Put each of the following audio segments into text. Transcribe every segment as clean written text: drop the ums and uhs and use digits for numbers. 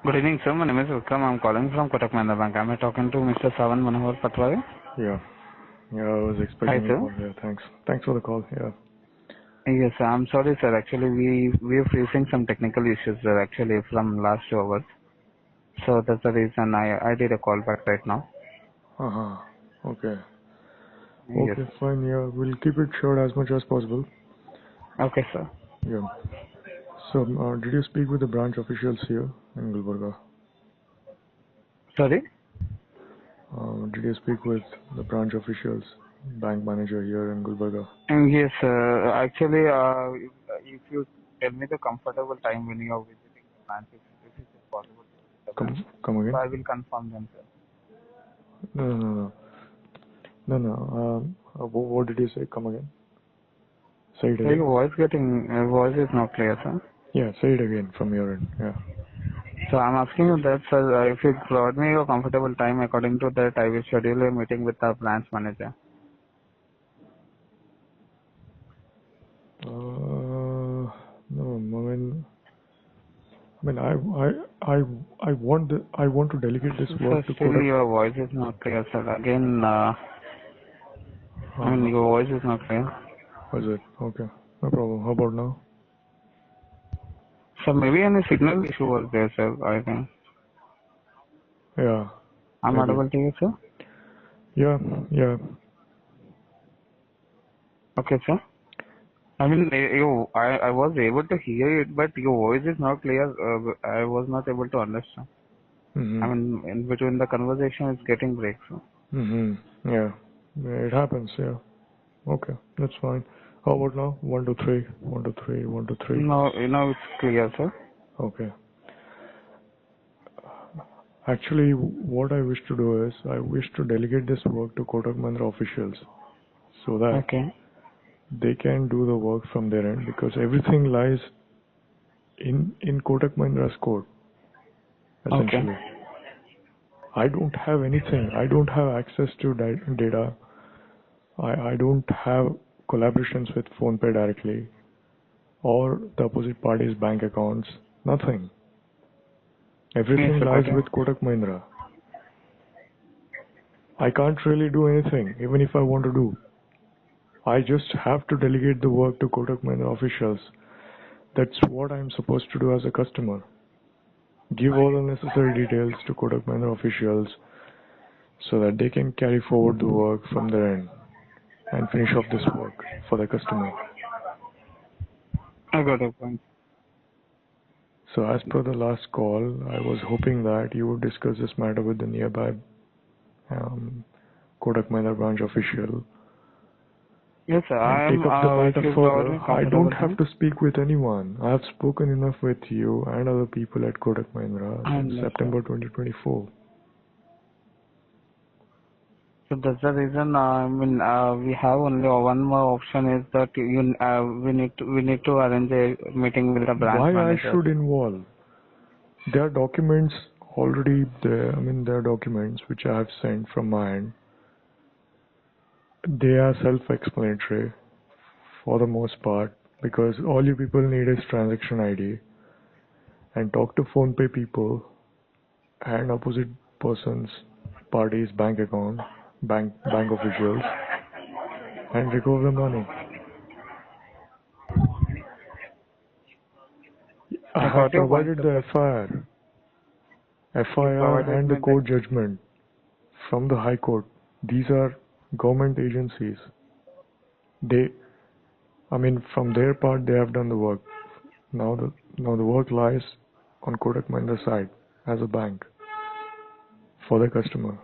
Good evening, sir. My name is Vikram. I'm calling from Kotak Mahindra Bank. Am I talking to Mr. Savan Manohar Patwari? Yeah. Yeah, I was Hi, expecting a sir. call. Yeah, thanks. Thanks for the call. Yeah. Yes, sir. I'm sorry, sir. Actually, we are facing some technical issues, sir, actually, from last 2 hours. So that's the reason I did a call back right now. Uh-huh. Okay. Yes. Okay, fine. Yeah, we'll keep it short as much as possible. Okay, sir. Yeah. So, did you speak with the branch officials here in Gulbarga? Sorry? Did you speak with the branch officials, bank manager here in Gulbarga? Yes, sir. Actually, if you tell me the comfortable time when you are visiting the branch, if it is possible to visit the branch, Come so again? I will confirm them, sir. No, no, no, no. No, no. What did you say? Come again. Say it So again. your voice is not clear, sir. Yeah, say it again from your end. Yeah. So I'm asking you that, sir, if you provide me a comfortable time, according to that, I will schedule a meeting with the branch manager. No, I want to delegate this So work to still Kotak. your voice is not clear, sir. Again, Uh-huh. your voice is not clear. Was it? Okay. No problem. How about now? So maybe any signal issue was there, sir, I think. Yeah, I'm maybe. audible to you, sir? Yeah, yeah. Okay, sir. I mean, I was able to hear it, but your voice is not clear. I was not able to understand. I Mm-hmm. mean, in between the conversation, it's getting breaks. So. Mm-hmm. Yeah. Yeah, it happens, yeah. Okay, that's fine. How about now? 1, 2, 3. 1, 2, 3. 1, 2, 3. No, it's clear, sir. Okay. Actually, what I wish to do is, I wish to delegate this work to Kotak Mahindra officials so that Okay. they can do the work from their end because everything lies in Kotak Mahindra's code, Okay. essentially. I don't have anything. I don't have access to data. I don't have collaborations with PhonePe directly or the opposite party's bank accounts. Nothing. Yes, Everything sir, lies got it. with Kotak Mahindra. I can't really do anything, even if I want to do. I just have to delegate the work to Kotak Mahindra officials. That's what I'm supposed to do as a customer. Give all the necessary details to Kotak Mahindra officials so that they can carry forward the work from their end and finish off this work for the customer. I got your point. So as per the last call, I was hoping that you would discuss this matter with the nearby Kotak Mahindra branch official Yes, sir. and I am, take up the if matter you provide further. me I don't comfortable have time. to speak with anyone. I have spoken enough with you and other people at Kotak Mahindra I since understand. September 2024. So that's the reason, we have only one more option is that we need to arrange a meeting with the branch Why I manager. should involve? There are documents already there. There are documents which I have sent from my end. They are self-explanatory for the most part because all you people need is transaction ID and talk to PhonePe people and opposite persons, parties, bank account, bank officials and recover the money. I I have got your point, provided sir, the but you FIR provided and the me that. court judgment from the High Court. These are government agencies. They, from their part, they have done the work. Now the work lies on Kotak Mahindra side as a bank for the customer.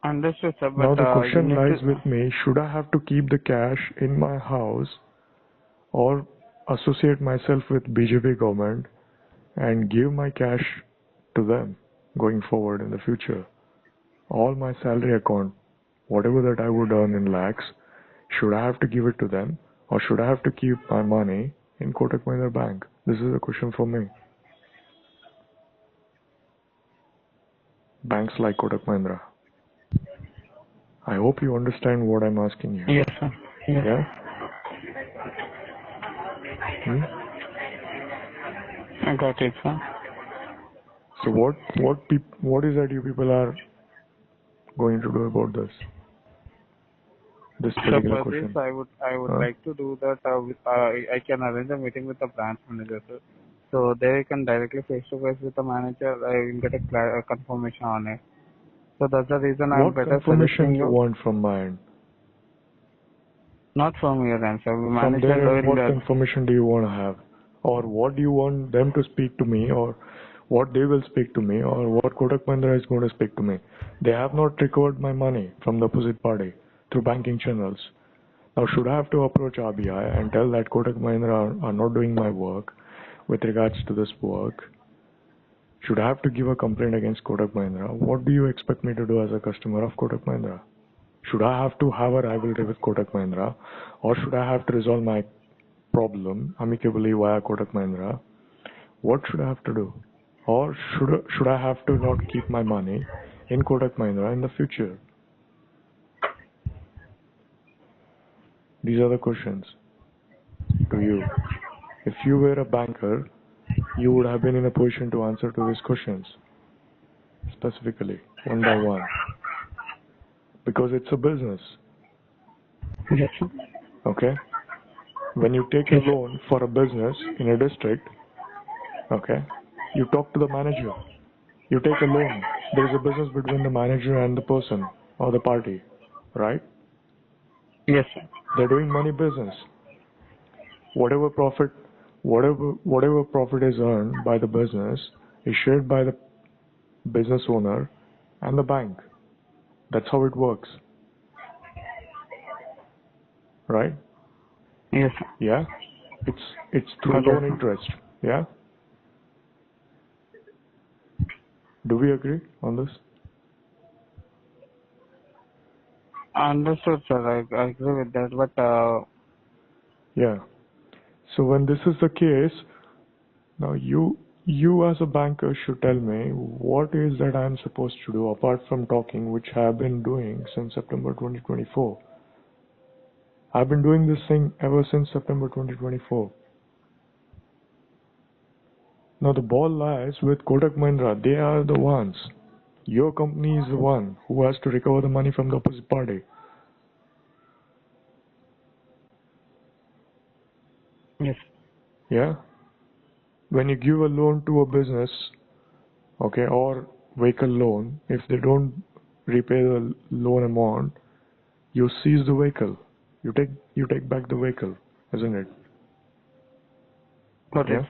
Understood, sir, Now but the you question need lies to. with me, should I have to keep the cash in my house or associate myself with BJP government and give my cash to them going forward in the future? All my salary account, whatever that I would earn in lakhs, should I have to give it to them or should I have to keep my money in Kotak Mahindra Bank? This is a question for me. Banks like Kotak Mahindra. I hope you understand what I'm asking you. Yes, sir. Yes. Yeah? Hmm? I got it, sir. So what is that you people are going to do about this So particular for this, question? I would Huh? like to do that with I can arrange a meeting with the branch manager, sir. So there you can directly face to face with the manager. I will get a confirmation on it. So that's the reason I'm What better confirmation suggesting you you, want from my end? not from your end, sir. From Manager their end, will what confirmation do you want to have? Or what do you want them to speak to me, or what they will speak to me, or what Kotak Mahindra is going to speak to me? They have not recovered my money from the opposite party through banking channels. Now, should I have to approach RBI and tell that Kotak Mahindra are not doing my work with regards to this work? Should I have to give a complaint against Kotak Mahindra? What do you expect me to do as a customer of Kotak Mahindra? Should I have to have a rivalry with Kotak Mahindra, or should I have to resolve my problem amicably via Kotak Mahindra? What should I have to do? Or should I have to not keep my money in Kotak Mahindra in the future? These are the questions to you. If you were a banker, you would have been in a position to answer to these questions specifically, one by one, because it's a business. yes, sir. Okay? When you take a Yes, loan for a business in a district, okay, you talk to the manager. You take a loan. There is a business between the manager and the person or the party, right? yes, sir. They're doing money business. Whatever profit, whatever profit is earned by the business is shared by the business owner and the bank. That's how it works, right? Yes, sir. Yeah. It's through Okay, loan sir. interest. Yeah. Do we agree on this? Understood, sir. I agree with that. But Yeah. So when this is the case, now you as a banker should tell me what is that I'm supposed to do apart from talking, which I have been doing since September 2024. I've been doing this thing ever since September 2024. Now the ball lies with Kotak Mahindra. They are the ones. Your company is the one who has to recover the money from the opposite party. yes, Yeah? When you give a loan to a business, okay, or vehicle loan, if they don't repay the loan amount, you seize the vehicle. You take back the vehicle, isn't it? got it. Yeah?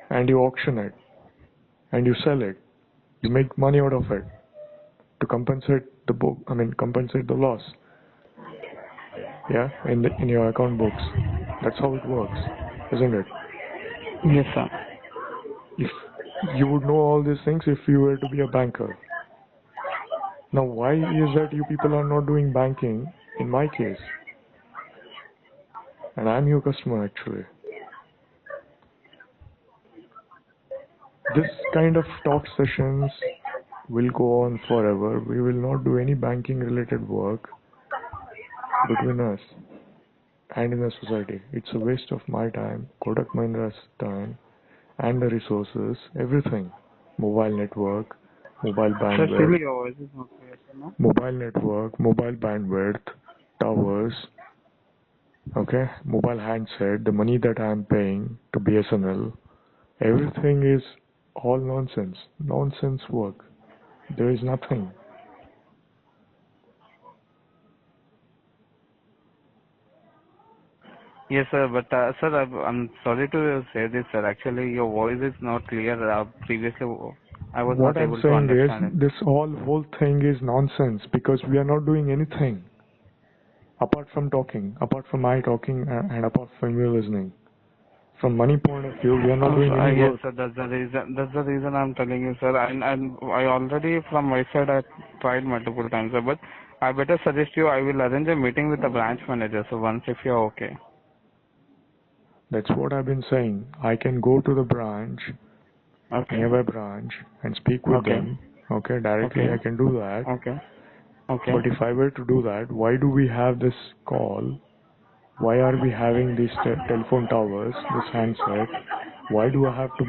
And you auction it and you sell it. You make money out of it to compensate compensate the loss. Yeah, in your account books. That's how it works, isn't it? Yes, sir. If you would know all these things if you were to be a banker. Now, why is that you people are not doing banking in my case? And I'm your customer actually. This kind of talk sessions will go on forever. We will not do any banking related work between us and in the society. It's a waste of my time, Kotak Mahindra's time, and the resources, everything. Mobile network, mobile Sir, bandwidth, still your voice is not clear, sir, no? mobile bandwidth, towers, okay, mobile handset, the money that I'm paying to BSNL, everything is all nonsense. Nonsense work. There is nothing. Yes, sir. But sir, I'm sorry to say this, sir. Actually, your voice is not clear. Previously, I was What not I'm able to saying is, understand it. this whole thing is nonsense because we are not doing anything apart from talking, apart from my talking, and apart from you listening. From money point of view, we are not doing any Yes, work. sir. That's the reason. That's the reason I'm telling you, sir. And I already from my side I tried multiple times, sir. But I better suggest you. I will arrange a meeting with the branch manager. So once if you're okay. That's what I've been saying. I can go to the branch, Okay. nearby branch, and speak with Okay. them. Okay, directly Okay. I can do that. Okay. Okay. But if I were to do that, why do we have this call Why are we having these telephone towers, this handset? Why do I have to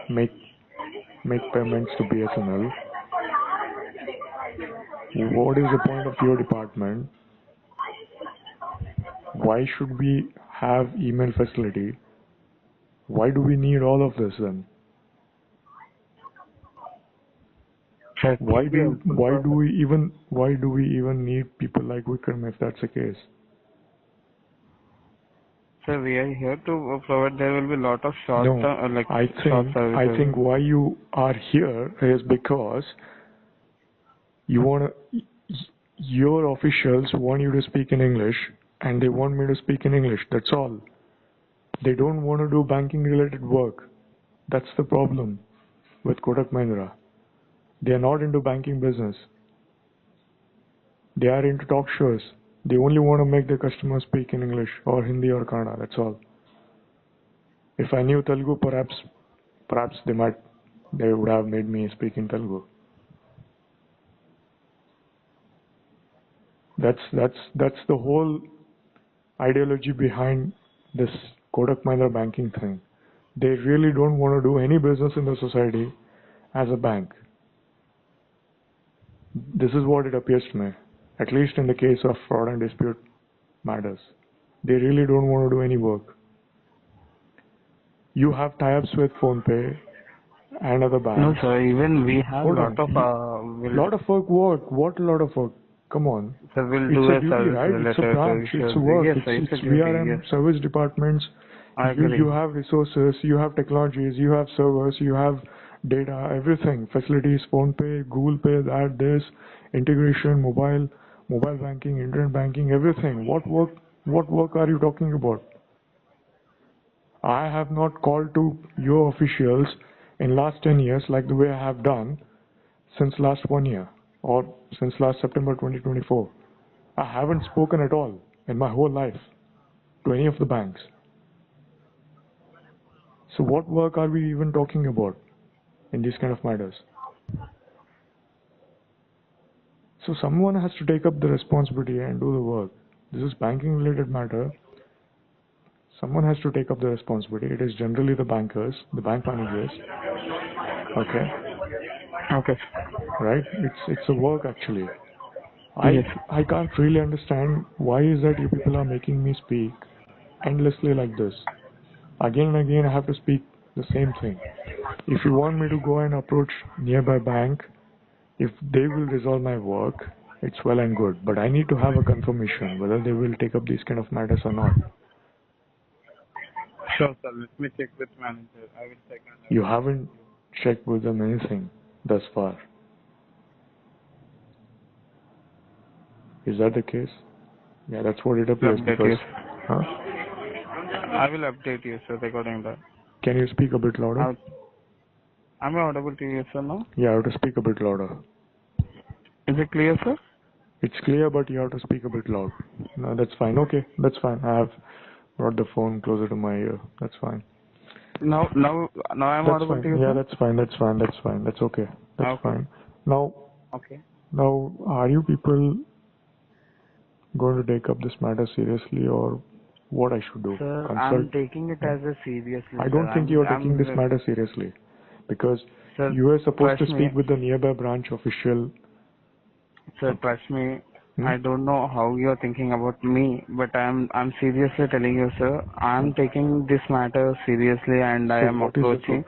make payments to BSNL? What is the point of your department? Why should we have email facility? Why do we need all of this then? Why do we even need people like Vikram if that's the case? Sir, we are here to provide. There will be lot of short No, term, I short services. think why you are here is because your officials want you to speak in English and they want me to speak in English. That's all. They don't want to do banking related work. That's the problem with Kotak Mahindra. They are not into banking business. They are into talk shows. They only want to make their customers speak in English or Hindi or Kannada. That's all. If I knew Telugu, perhaps they would have made me speak in Telugu. That's the whole ideology behind this Kotak Mahindra banking thing. They really don't want to do any business in the society as a bank. This is what it appears to me, at least in the case of fraud and dispute matters. They really don't want to do any work. You have tie-ups with PhonePe and other banks. No, sir. Even we have lot of work. What lot of work? Come on. Sir, we'll It's do a duty, right? It's a branch. It's a work. Yes, It's a duty, VRM yes. service departments. I agree. You have resources. You have technologies. You have servers. You have data. Everything. Facilities. PhonePe, Google Pay, this integration, mobile banking, internet banking, everything. What work are you talking about? I have not called to your officials in last 10 years like the way I have done since last 1 year or since last September 2024. I haven't spoken at all in my whole life to any of the banks. So what work are we even talking about in these kind of matters? So someone has to take up the responsibility and do the work. This is banking related matter. Someone has to take up the responsibility. It is generally the bankers, the bank managers. Okay. Okay. Right? It's a work actually. Yes. I can't really understand why is that you people are making me speak endlessly like this. Again and again I have to speak the same thing. If you want me to go and approach nearby bank, if they will resolve my work, it's well and good. But I need to have a confirmation whether they will take up these kind of matters or not. Sure, sir. Let me check with manager. I will check. You haven't checked with them anything thus far. Is that the case? Yeah, that's what it appears. Because, huh? I will update you, sir, regarding that. Can you speak a bit louder? Am I audible to you, sir, now? Yeah, I have to speak a bit louder. Is it clear, sir? It's clear, but you have to speak a bit loud. No, that's fine. Okay, that's fine. I have brought the phone closer to my ear. That's fine. Now I'm audible to you, Yeah, sir? that's fine. That's okay. That's fine. Now, are you people going to take up this matter seriously, or what I should do? Sir, I'm taking it as a seriously. I don't think you are taking this matter seriously, because sir, you are supposed to speak with the nearby branch official. Sir, trust me. I don't know how you're thinking about me, but I'm seriously telling you, sir. I'm taking this matter seriously, and I am approaching.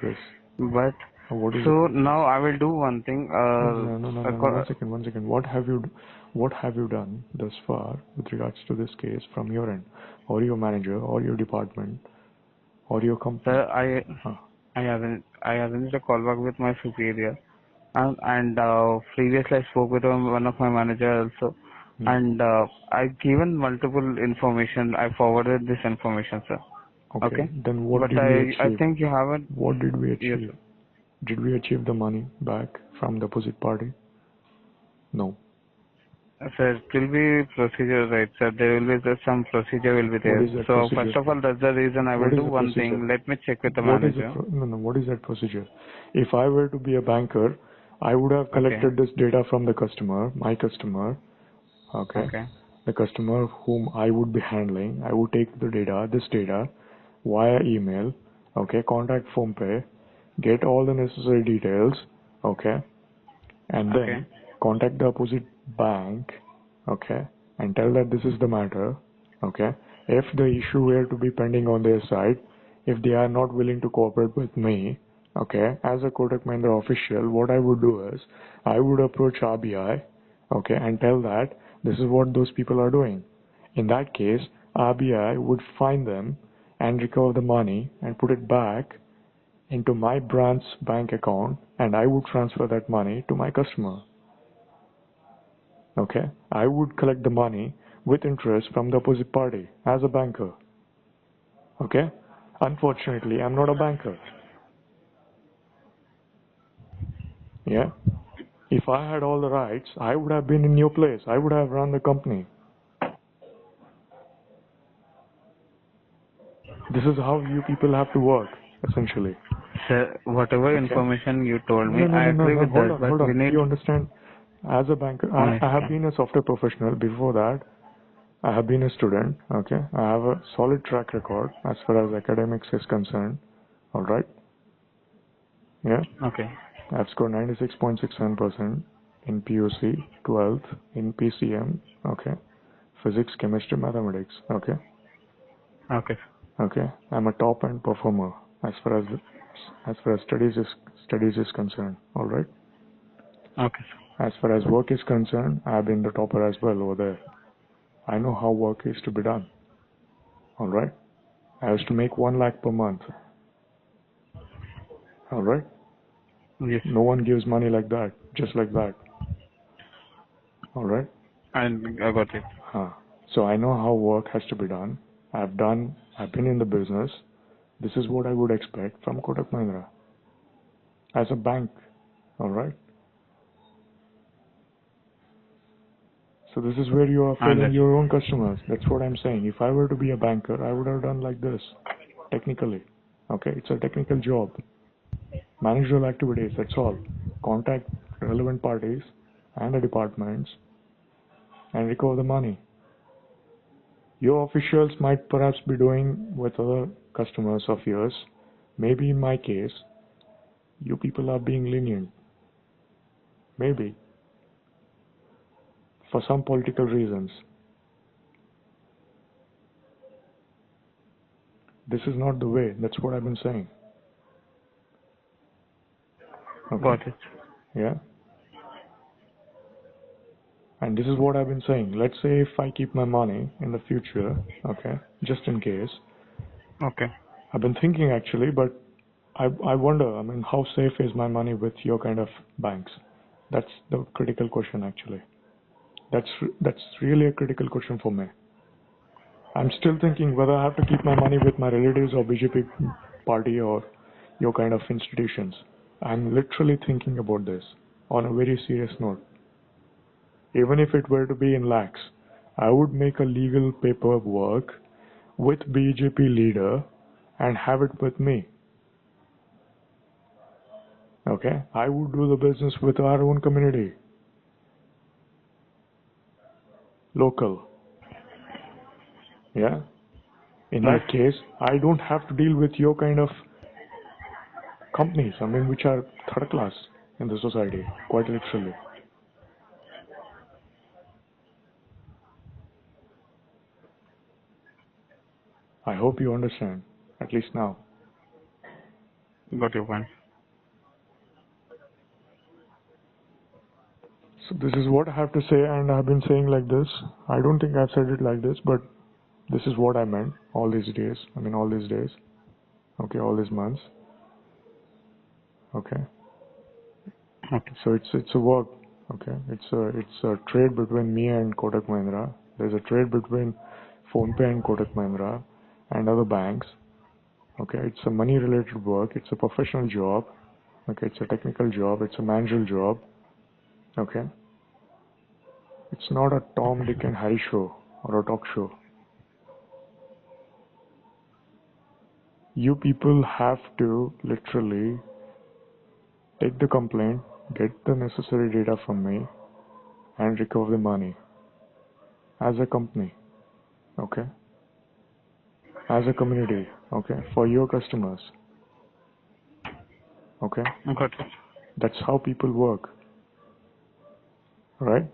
But now I will do one thing. No. 1 second. What have you done thus far with regards to this case from your end, or your manager, or your department, or your company? Sir, I arranged a call back with my superior, and previously I spoke with one of my manager also, and I've given multiple information. I forwarded this information, sir. Okay. Then what but did we achieve? I think you haven't. What did we achieve? Yes, did we achieve the money back from the opposite party? No. Sir, it will be procedure, right, sir? There will be some procedure will be there. So procedure? First of all, that's the reason I will do one thing. Let me check with the manager. What is that procedure? If I were to be a banker, I would have collected this data from the customer, my customer. Okay. the customer whom I would be handling, I would take this data via email, okay, contact PhonePe, get all the necessary details, okay, and then contact the opposite bank, okay, and tell that this is the matter, okay. If the issue were to be pending on their side, if they are not willing to cooperate with me, okay, as a Kotak Mahindra official, what I would do is I would approach RBI, okay, and tell that this is what those people are doing. In that case, RBI would fine them and recover the money and put it back into my branch bank account, and I would transfer that money to my customer. Okay, I would collect the money with interest from the opposite party as a banker. Okay, unfortunately, I'm not a banker. Yeah, if I had all the rights, I would have been in your place. I would have run the company. This is how you people have to work, essentially. Sir, whatever Okay. information you told me, No. I agree with Hold that, on, but hold we on. need You understand? As a banker, I have honesty. been a software professional. Before that, I have been a student. Okay, I have a solid track record as far as academics is concerned. All right. Yeah, Okay. I've scored 96.67% in PUC, 12th in PCM. Okay, physics, chemistry, mathematics. Okay. Okay. Okay, I'm a top end performer as far as studies is concerned. All right. Okay. As far as work is concerned, I've been the topper as well over there. I know how work is to be done. All right. I used to make 1 lakh per month. All right. Yes. No one gives money like that, just like that. All right. And I got it. So I know how work has to be done. I've been in the business. This is what I would expect from Kotak Mahindra as a bank. All right. So this is where you are failing your own customers. That's what I'm saying. If I were to be a banker, I would have done like this, technically. Okay, it's a technical job. Managerial activities, that's all. Contact relevant parties and the departments and recover the money. Your officials might perhaps be doing with other customers of yours. Maybe in my case, you people are being lenient. Maybe. For some political reasons. This is not the way. That's what I've been saying. Okay. Got it. Yeah. And this is what I've been saying. Let's say if I keep my money in the future, okay, just in case. Okay. I've been thinking actually, but I wonder, I mean, how safe is my money with your kind of banks? That's the critical question actually. That's really a critical question for me. I'm still thinking whether I have to keep my money with my relatives or BJP party or your kind of institutions. I'm literally thinking about this on a very serious note. Even if it were to be in lakhs, I would make a legal paperwork with BJP leader and have it with me. Okay, I would do the business with our own community, local. Yeah, in Yes. that case, I don't have to deal with your kind of companies, I mean, which are third class in the society, quite literally. I hope you understand, at least now. Got your point. So this is what I have to say, and I've been saying like this. I don't think I've said it like this, but this is what I meant all these days. I mean, all these days. Okay, all these months. Okay. Okay. So it's a work. Okay. It's a trade between me and Kotak Mahindra. There's a trade between PhonePe and Kotak Mahindra and other banks. Okay. It's a money related work. It's a professional job. Okay. It's a technical job. It's a managerial job. Okay. It's not a Tom, Dick and Harry show or a talk show. You people have to literally take the complaint, get the necessary data from me, and recover the money. as a company, okay, as a community, okay, for your customers, okay. Got it. That's how people work, right?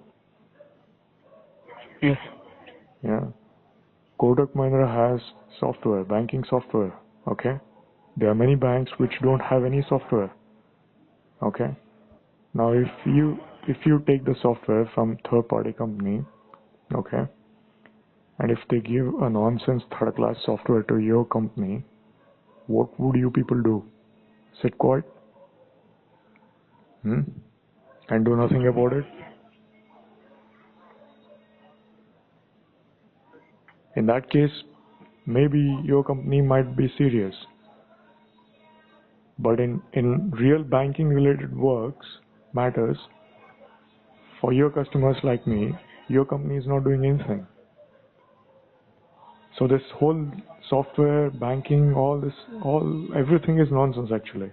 Yes. Yeah. Kotak Mahindra has software, banking software, okay. There are many banks which don't have any software, okay. Now, if you take the software from third-party company, okay, and if they give a nonsense third-class software to your company, what would you people do? Sit quiet, and do nothing about it? In that case, maybe your company might be serious. But in real banking related matters, for your customers like me, your company is not doing anything. So this whole software, banking, everything is nonsense actually.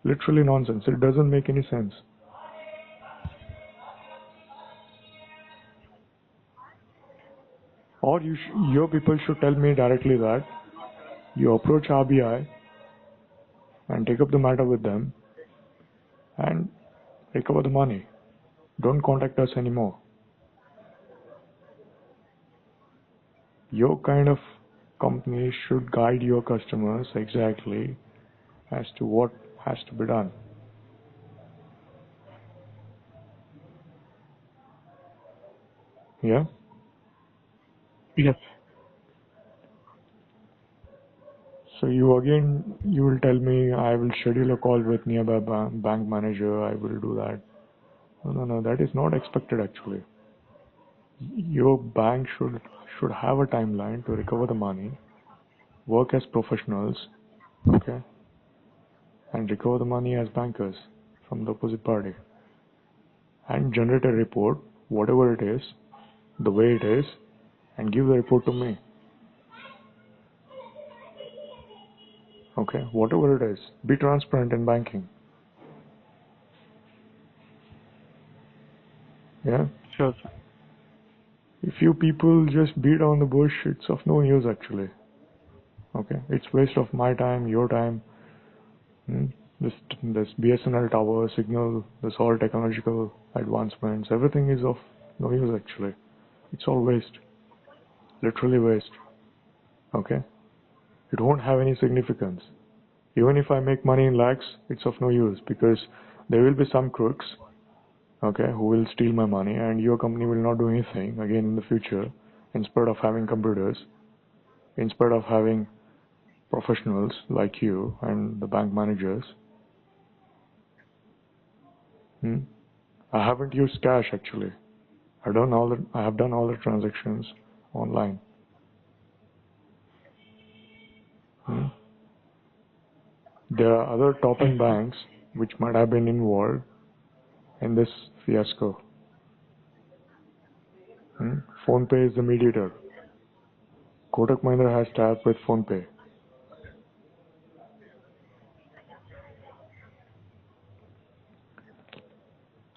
Literally nonsense. It doesn't make any sense. Or your people should tell me directly that you approach RBI and take up the matter with them and recover the money. Don't contact us anymore. Your kind of company should guide your customers exactly as to what has to be done. Yeah? Yes. So you will tell me I will schedule a call with nearby bank manager, I will do that. No, that is not expected actually. Your bank should have a timeline to recover the money, work as professionals, okay, and recover the money as bankers from the opposite party, and generate a report, whatever it is, the way it is, and give the report to me. Okay, whatever it is, be transparent in banking. Yeah. Sure, sir. If you people just beat on the bush, it's of no use actually. Okay, it's waste of my time, your time. This BSNL tower signal, this all technological advancements, everything is of no use actually. It's all waste, literally waste. Okay, it won't have any significance. Even if I make money in lakhs, it's of no use because there will be some crooks, okay, who will steal my money, and your company will not do anything again in the future. Instead of having computers, instead of having professionals like you and the bank managers, I haven't used cash actually. I have done all the transactions online. There are other top-end banks which might have been involved in this fiasco. PhonePe is the mediator. Kotak Mahindra has tied up with PhonePe.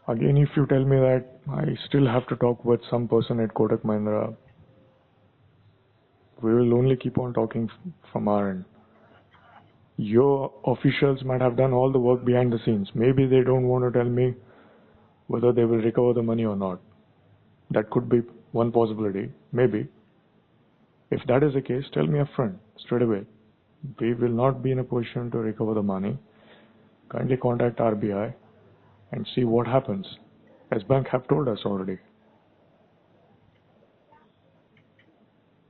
Again, if you tell me that I still have to talk with some person at Kotak Mahindra, we will only keep on talking from our end. Your officials might have done all the work behind the scenes. Maybe they don't want to tell me whether they will recover the money or not. That could be one possibility, maybe. If that is the case, tell me upfront, straight away. We will not be in a position to recover the money. Kindly contact RBI and see what happens. As bank have told us already.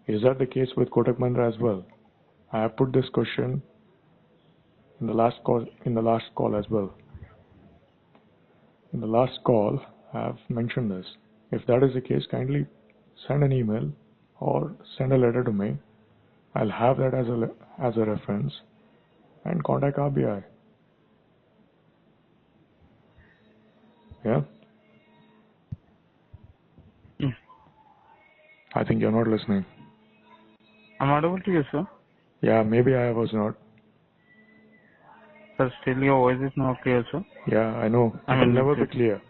Is that the case with Kotak Mahindra as well? I have put this question in the last call as well. In the last call, I have mentioned this. If that is the case, kindly send an email or send a letter to me. I'll have that as a reference and contact RBI. Yeah? Yes. I think you're not listening. I'm audible to you, sir. Yeah, maybe I was not. Sir, still your voice is not clear, sir. Yeah, I know. It will never be clear.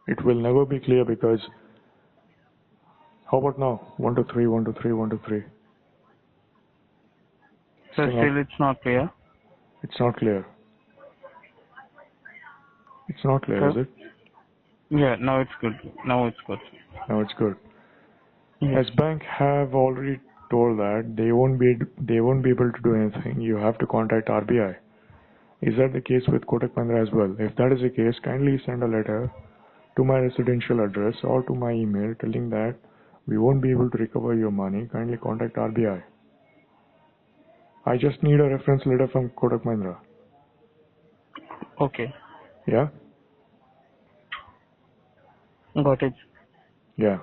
It will never be clear because How about now? 1 2 3, 1 2 3, 1 2 3. So still it's not clear. It's not clear. It's not clear, So, is it? yeah, now it's good. Now it's good. Now it's good. Yes. As bank have already told that they won't be able to do anything. You have to contact RBI. Is that the case with Kotak Mahindra as well? If that is the case, kindly send a letter to my residential address or to my email telling that we won't be able to recover your money. Kindly contact RBI. I just need a reference letter from Kotak Mahindra. Okay. Yeah? Got it. Yeah.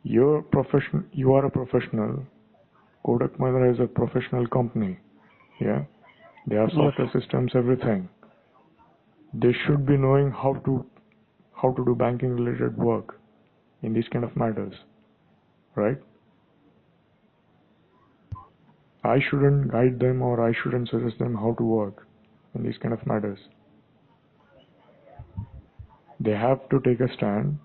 You are a professional. Kotak Mahindra is a professional company. Yeah? They have software systems, everything. They should be knowing how to do banking related work in these kind of matters. Right? I shouldn't guide them or I shouldn't suggest them how to work in these kind of matters. They have to take a stand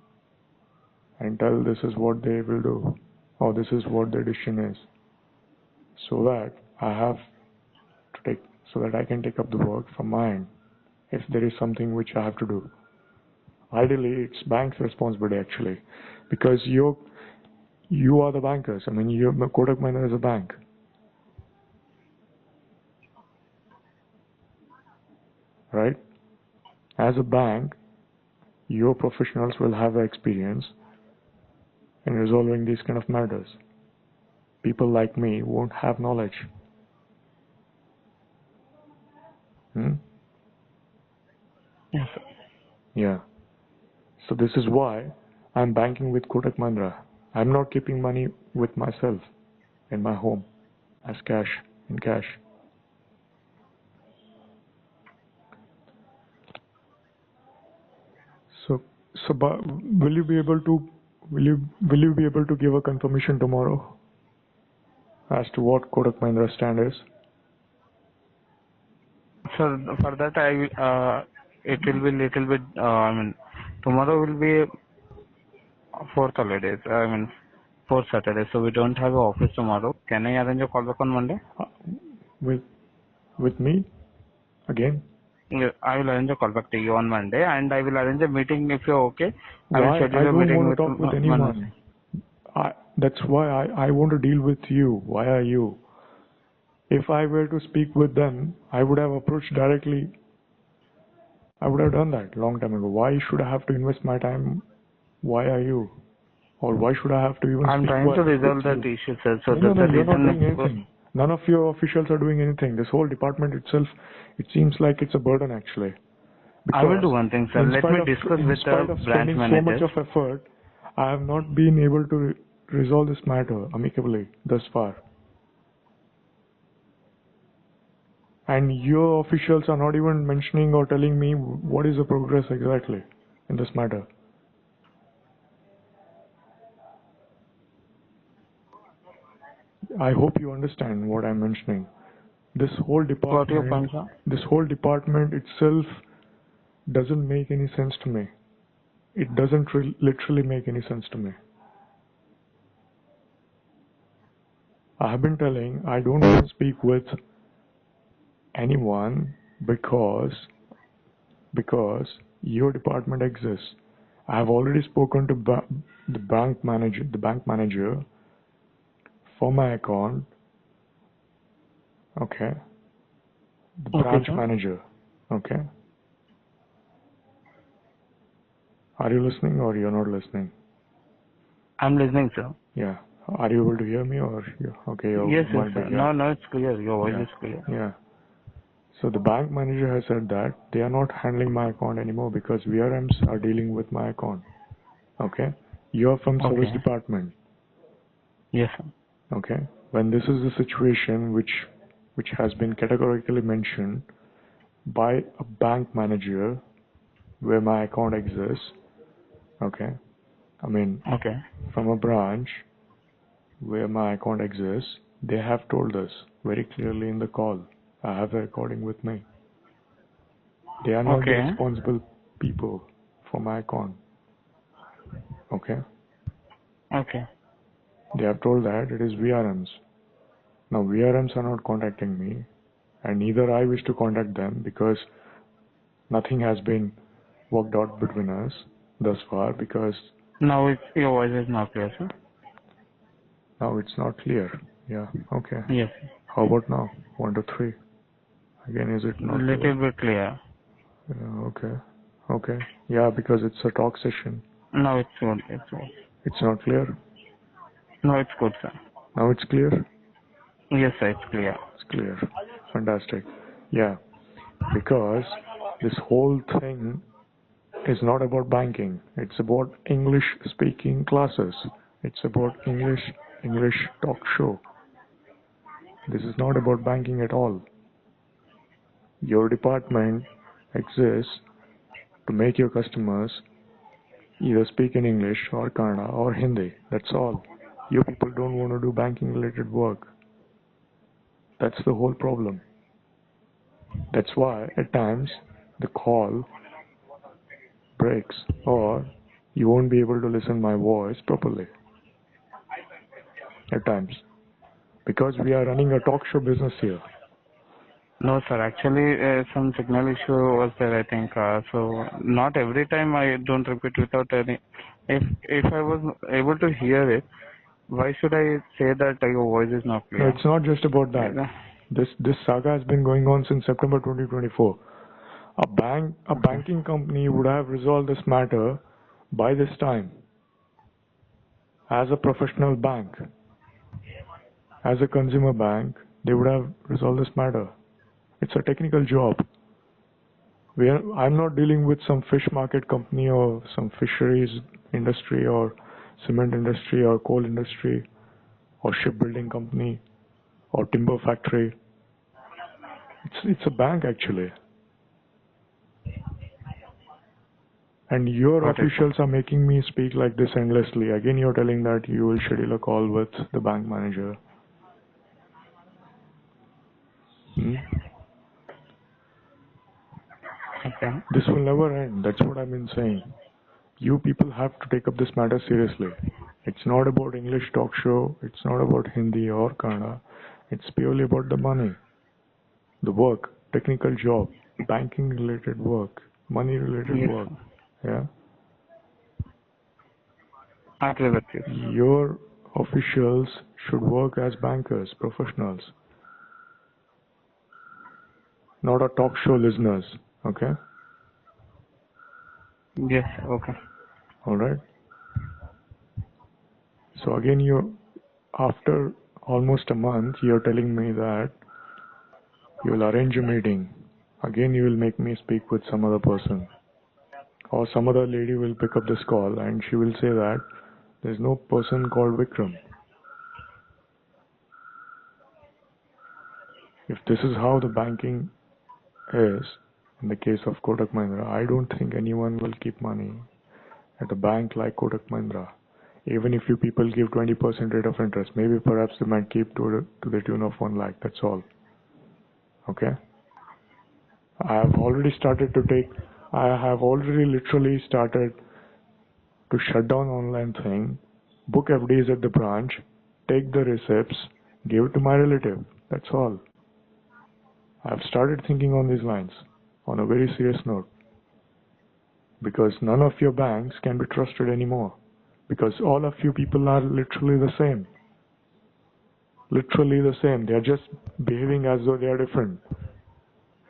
and tell this is what they will do or this is what their decision is, so that I can take up the work from my end if there is something which I have to do. Ideally, it's bank's responsibility actually, because you are the bankers. I mean, Kotak Mahindra is a bank, right? As a bank, your professionals will have experience in resolving these kind of matters. People like me won't have knowledge. Yes, sir. Yeah. So this is why I'm banking with Kotak Mahindra. I'm not keeping money with myself in my home as cash, in cash. So, but will you be able to give a confirmation tomorrow as to what Kotak Mahindra stand is? So for that, it will be little bit. Tomorrow will be fourth holidays. Fourth Saturday. So we don't have an office tomorrow. Can I arrange a call back on Monday? With me again? Yeah, I will arrange a call back to you on Monday, and I will arrange a meeting if you're okay. I will Why? I schedule a don't meeting want with to talk with Manoj. anyone. That's why I want to deal with you. Why are you? If I were to speak with them, I would have approached directly. I would have done that long time ago. Why should I have to invest my time? Why are you? Or why should I have to even I'm speak trying to with resolve that you? issue, sir. So No, that's the you're not reason. doing anything. None of your officials are doing anything. This whole department itself, it seems like it's a burden actually. I will Because do one thing, sir. Let me discuss in with spite the of branch spending so much managers. of effort, I have not been able to resolve this matter amicably thus far. And your officials are not even mentioning or telling me what is the progress exactly in this matter. I hope you understand what I'm mentioning. This whole What your department, point, sir? this whole department itself doesn't make any sense to me. It doesn't literally make any sense to me. I have been telling I don't want to speak with anyone because your department exists. I have already spoken to the bank manager for my account. Okay, the Okay, branch sir. manager. Okay, are you listening or you're not listening? I'm listening, sir. Yeah. Are you able to hear me or okay? You Yes, might be. sir. Yeah. No, it's clear. Your voice Yeah. is clear. Yeah. So the bank manager has said that they are not handling my account anymore because VRMs are dealing with my account. Okay. You're from service Okay. department. Yes, sir. Okay. When this is the situation which has been categorically mentioned by a bank manager where my account exists. Okay. I mean, Okay. from a branch where my account exists, they have told us very clearly in the call. I have a recording with me. They are not the Okay. responsible people for my account. Okay? Okay. They have told that it is VRMs. Now VRMs are not contacting me, and neither I wish to contact them because nothing has been worked out between us thus far, because Now your voice is not clear, sir. now it's not clear. Yeah, okay. Yes. How about now? 1 to 3. Again, is it not clear? Little bit clear. Okay. Okay. Yeah, because it's a talk session. Now it's good. It's good. It's not clear. No, it's good, sir. Now it's clear. Yes, sir, it's clear. It's clear. Fantastic. Yeah, because this whole thing is not about banking. It's about English speaking classes. It's about English talk show. This is not about banking at all. Your department exists to make your customers either speak in English or Kannada or Hindi. That's all. You people don't want to do banking related work. That's the whole problem. That's why at times the call breaks or you won't be able to listen my voice properly at times, because we are running a talk show business here. No, sir. Actually, some signal issue was there, I think. So not every time I don't repeat without any. If I was able to hear it, why should I say that your voice is not No, clear? it's not just about that. Uh, This saga has been going on since September 2024. A Okay. banking company would have resolved this matter by this time. As a professional bank, as a consumer bank, they would have resolved this matter. It's a technical job. I'm not dealing with some fish market company or some fisheries industry or cement industry or coal industry or shipbuilding company or timber factory. It's a bank actually. And your Got it, sir. officials are making me speak like this endlessly. Again, you're telling that you will schedule a call with the bank manager. Hmm? Okay. This will never end. That's what I've been saying. You people have to take up this matter seriously. It's not about English talk show. It's not about Hindi or Kannada. It's purely about the money, the work, technical job, banking related work, money related Yes, work. sir. Yeah. I agree with you. Your officials should work as bankers, professionals, not a talk show listeners. Okay? Yes, sir. Okay. Alright? So again, after almost a month, you're telling me that you will arrange a meeting. Again, you will make me speak with some other person. Or some other lady will pick up this call and she will say that there's no person called Vikram. If this is how the banking is, in the case of Kotak Mahindra, I don't think anyone will keep money at a bank like Kotak Mahindra. Even if you people give 20% rate of interest, maybe perhaps they might keep to the tune of 1 lakh. That's all. Okay? I have already literally started to shut down online thing, book FDs at the branch, take the receipts, give it to my relative. That's all. I've started thinking on these lines on a very serious note, because none of your banks can be trusted anymore, because all of you people are literally the same. Literally the same. They are just behaving as though they are different.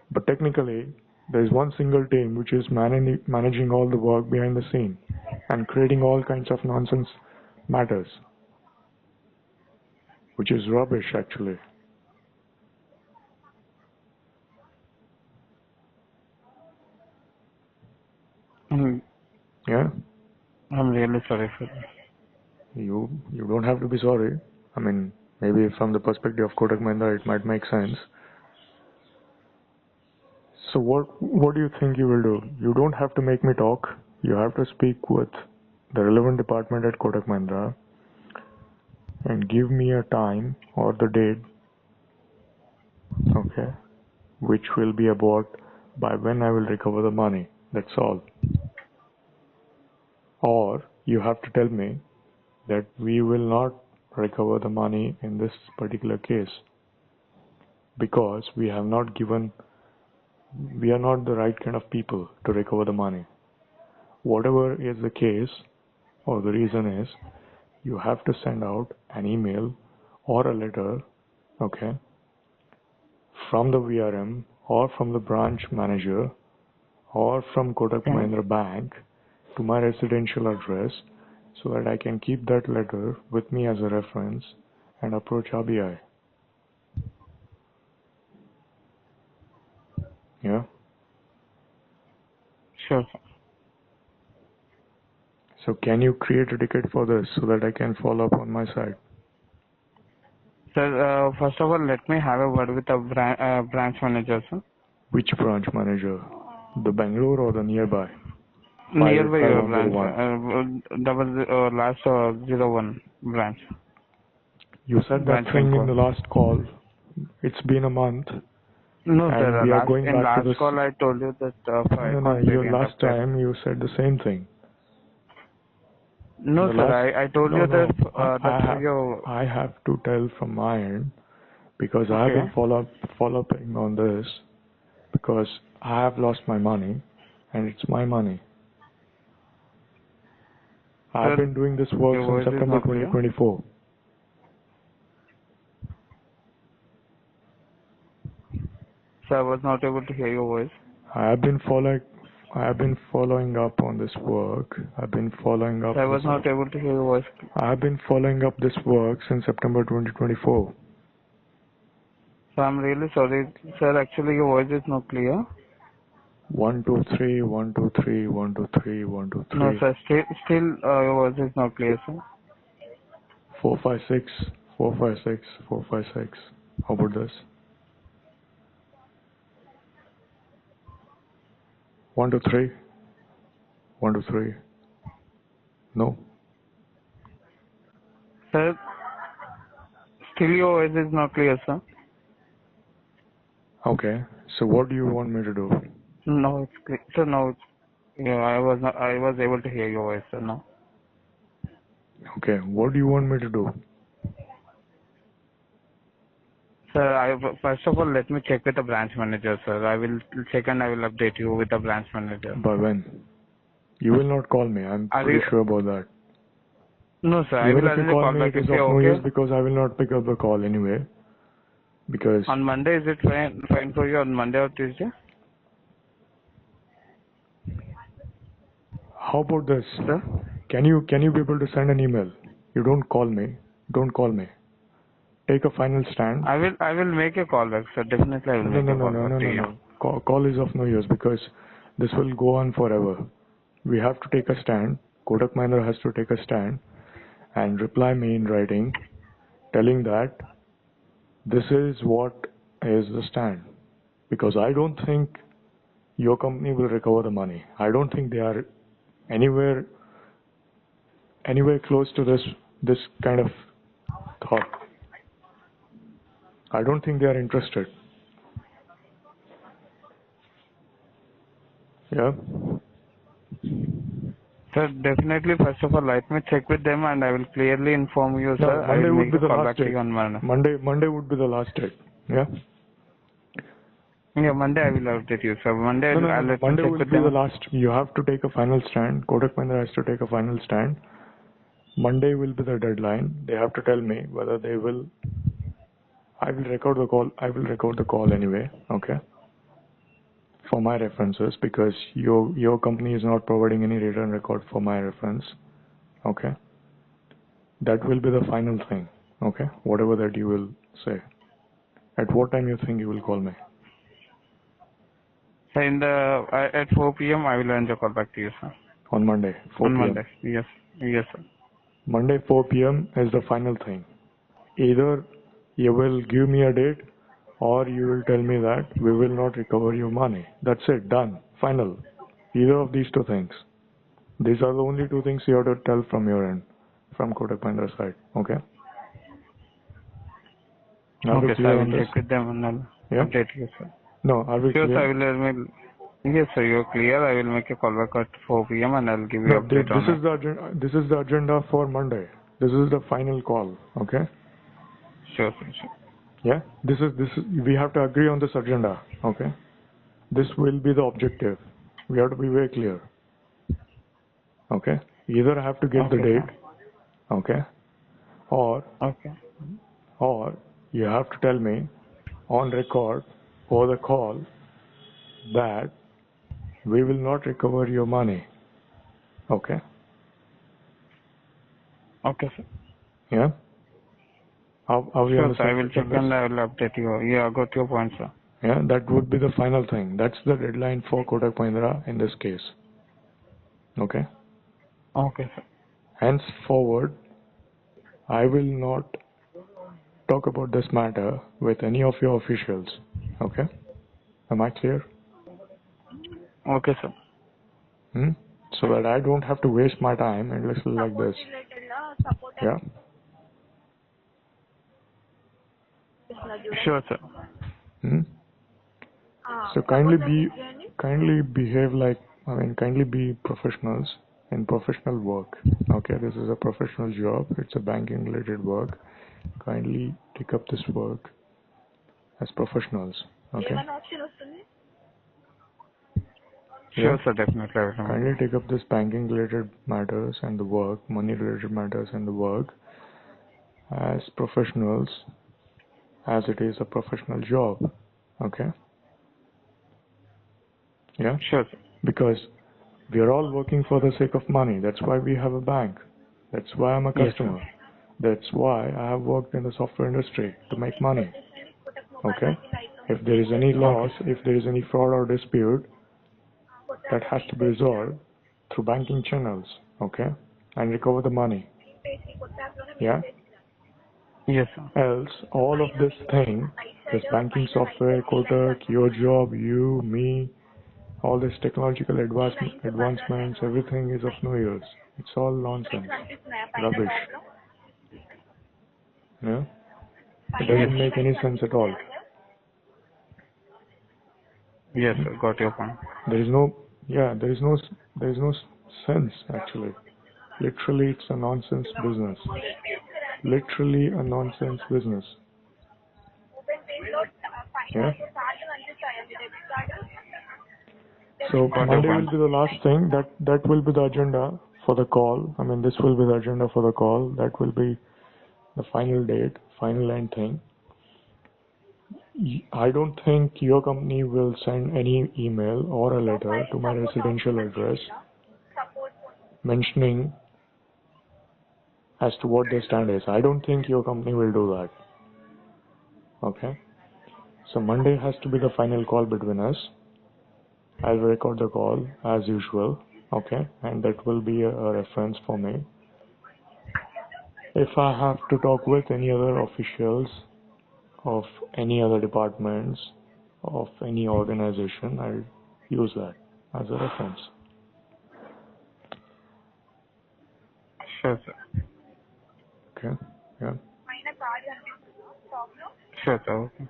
But technically, there is one single team which is managing all the work behind the scene and creating all kinds of nonsense matters, which is rubbish actually. Mm, Yeah? I'm really sorry for that. You don't have to be sorry. I mean, maybe from the perspective of Kotak Mahindra it might make sense. So what do you think you will do? You don't have to make me talk. You have to speak with the relevant department at Kotak Mahindra and give me a time or the date, okay, which will be about by when I will recover the money. That's all. Or you have to tell me that we will not recover the money in this particular case because we are not the right kind of people to recover the money. Whatever is the case or the reason is, you have to send out an email or a letter, okay, from the VRM or from the branch manager or from Kotak Mahindra Bank to my residential address so that I can keep that letter with me as a reference and approach RBI. Yeah? Sure, sir. So can you create a ticket for this so that I can follow up on my side? Sir, first of all, let me have a word with the branch manager, sir. Which branch manager? The Bangalore or the nearby? Nearby your 585 branch, last 01 branch. You said that Branch thing in call. the last call. It's been a month. No, and sir. we are going In back last to this. call, I told you that I No, can't your really last interpret. time you said the same thing. No, The sir. last- I told no, you no. that that you. I have to tell from my end because I have Okay. been following on this because I have lost my money and it's my money. I've Sir, been doing this work your since voice is September not clear. 2024. Sir, I was not able to hear your voice. I have been following up on this work. I've been following up. Sir, I was not able to hear your voice. I have been following up this work since September 2024. So I'm really sorry, sir. Actually, your voice is not clear. 1 2 3 1 2 3 1 2 3 1 2 3. No, sir. Still, your voice is not clear, sir. 4 5 6 4 5 6 4 5 6. How about this? 1 2 3 1 2 3. No. Sir, still your voice is not clear, sir. Okay. So what do you want me to do? No, it's clear. Sir, no, it's, yeah, I was able to hear your voice, sir. No. Okay. What do you want me to do? Sir, first of all, let me check with the branch manager, sir. I will check and I will update you with the branch manager. By when? You will not call me. I'm Are pretty you? sure about that. No, sir. I Even will if you arrange a call call me, back it is if of you're no use okay. because I will not pick up the call anyway. Because On Monday, is it fine for you on Monday or Tuesday? how about this? Sir? Can you be able to send an email? You don't call me. Don't call me. Take a final stand. I will make a call back, sir. Definitely, I will make a call back to you. Call is of no use because this will go on forever. We have to take a stand. Kotak Mahindra has to take a stand and reply me in writing telling that this is what is the stand. Because I don't think your company will recover the money. I don't think they are anywhere close to this kind of thought. I don't think they are interested. Yeah. Sir, definitely, first of all, let me check with them and I will clearly inform you, No, sir. I Monday will would make be a the call last back to date. you on Monday. Monday would be the last date. Yeah. Yeah, Monday I will update you, sir. Monday No. I'll let me Monday check will with be the them. last. You have to take a final stand. Kotak Mahindra has to take a final stand. Monday will be the deadline. They have to tell me whether they will. I will record the call. I will record the call anyway. Okay. For my references, because your company is not providing any written record for my reference. Okay. That will be the final thing. Okay. Whatever that you will say. At what time you think you will call me? So at 4 p.m. I will arrange a call back to you, sir. On Monday, 4 On p.m. Monday. Yes, sir. Monday 4 p.m. is the final thing. Either you will give me a date or you will tell me that we will not recover your money. That's it, done, final. Either of these two things. These are the only two things you have to tell from your end, from Kotak Mahindra side. Okay? Are we Okay, sir. I clear on will this? check with them and I'll Yeah? update you, sir. No, are we Sure, sir. clear? Yes, sir. You're clear. I will make a call back at 4 p.m. and I'll give you No, update on it. this is the agenda for Monday. This is the final call. Okay. Sure, sir. Sure. Yeah. This is. We have to agree on this agenda. Okay. This will be the objective. We have to be very clear. Okay. Either I have to get the Okay, date. sir. Okay. Or Okay. you have to tell me on record over the call that we will not recover your money. Okay. Okay, sir. Yeah. How you Sure, sir. I understand will check on this? and I will update you. Yeah, I got your point, sir. Yeah, that would be the final thing. That's the deadline for Kotak Mahindra in this case. Okay. Okay, sir. Henceforward, I will not talk about this matter with any of your officials. Okay. Am I clear? Okay, sir. So that I don't have to waste my time and listen like this. Yeah. Sure, sir. So kindly behave like, kindly be professionals in professional work. Okay, this is a professional job. It's a banking related work. Kindly take up this work as professionals. Okay. Sure, Yeah. sir. Definitely. I will Kindly take up this banking related matters and the work, money related matters and the work as professionals, as it is a professional job. Okay. Yeah. Sure, sir. Because we are all working for the sake of money. That's why we have a bank. That's why I'm a Yes, sir. customer. That's why I have worked in the software industry to make money. Okay? If there is any loss, if there is any fraud or dispute, that has to be resolved through banking channels. Okay? And recover the money. Yeah? Yes, sir. Else, all of this thing, this banking software, Kotak, your job, you, me, all this technological advancements, everything is of no use. It's all nonsense. Rubbish. Yeah? It doesn't make any sense at all. Yes, sir. Got your point. There is no sense actually. Literally, it's a nonsense business. Literally a nonsense business. Yeah? So Got your Monday point. will be the last thing. That will be the agenda for the call. This will be the agenda for the call. That will be the final date, final end thing. I don't think your company will send any email or a letter to my residential address mentioning as to what their stand is. I don't think your company will do that. Okay? So Monday has to be the final call between us. I'll record the call as usual. Okay? And that will be a reference for me. If I have to talk with any other officials of any other departments of any organization, I'll use that as a reference. Sure, sir. Okay? Yeah. Sure, sir. Okay.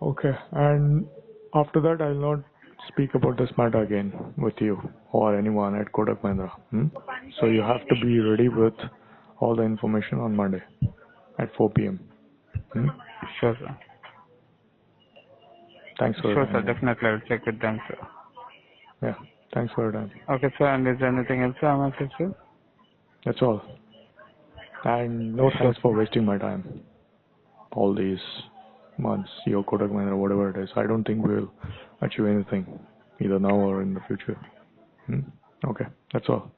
Okay. And after that, I'll not speak about this matter again with you or anyone at Kotak Mahindra. So you have to be ready with all the information on Monday at 4 p.m. Sure, sir. Thanks for your Sure, sir. time. Definitely. I will check with them, sir. Yeah. Thanks for your time. Okay, sir. And is there anything else I must say? That's all. And no Sure, thanks for sir. wasting my time. All these months, your Kotak Mahindra, whatever it is. I don't think we'll achieve anything, either now or in the future. Okay. That's all.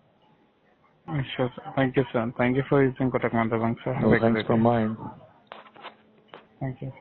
Sure, sir. Thank you, sir. Thank you for using Kotak Mahindra Bank, sir. Have No a thanks great from day. mine. Thank you.